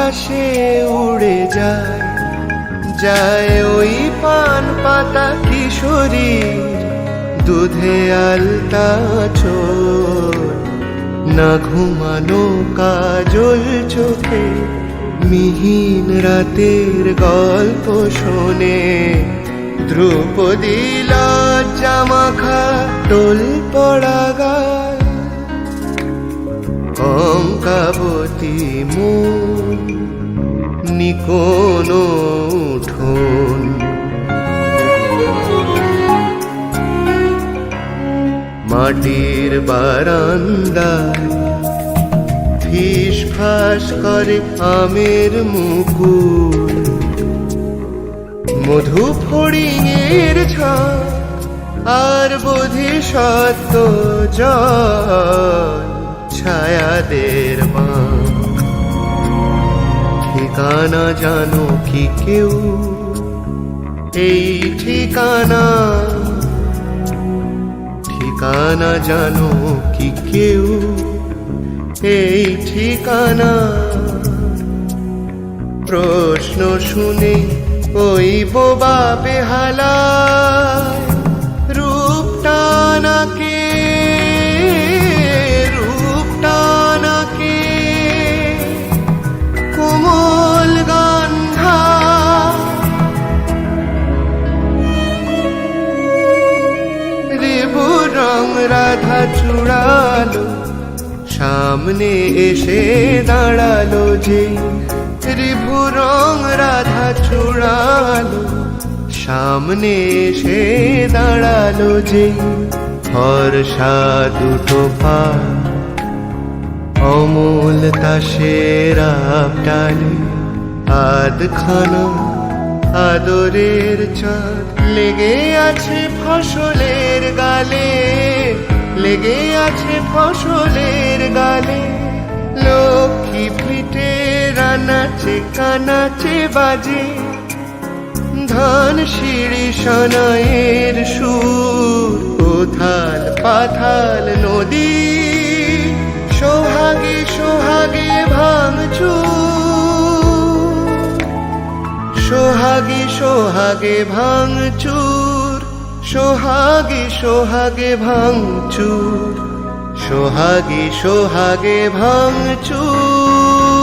বাতাসে উড়ে যায় যায় ওই পান পাতা কিশোরীর দুধে আলতা চোর। না ঘুমানো কাজল চোখে মিহিন রাতের গল্প শোনে, ধ্রুপদী লজ্জা মাখা টোল পড়া গায়, অঙ্কাবতী মন নিকোন উঠোন। মাটির বারান্দায় ফিস ফাস করে আমের মুকুল, মধু ফড়িংয়ের ঝাঁক আর বোধিসত্ত্ব জল ছায়াদের বাঁক। ঠিকানা জানো কি কেউ এই ঠিকানা? ঠিকানা জানো কি কেউ এই ঠিকানা? প্রশ্ন শুনে ওই বোবা বেহালায় রূপটানাকে রূপটানাকে কোমল গন্ধা। রেবু রং রাধা চূড়ালো সামনে এসে দাঁড়ালো যে, রিভু রং রাধা চূড়ালো সামনে এসে দাঁড়ালো যে। ফর্সা দুটো পা অমূল তাসের আবডালে আধখানা আদরের চাঁদ লেগে আছে ফসলের গালে, লেগে আছে ফসলের গালে। লক্ষ্মী ফিটে রানাচে কানাচে বাজে, ধান সিঁড়ি সানাইয়ের সুর। উথাল পাথাল নদী সোহাগে সোহাগে ভাঙচুর, সোহাগে সোহাগে ভাঙচুর, সোহাগে সোহাগে ভাঙচুর, সোহাগে সোহাগে ভাঙচুর।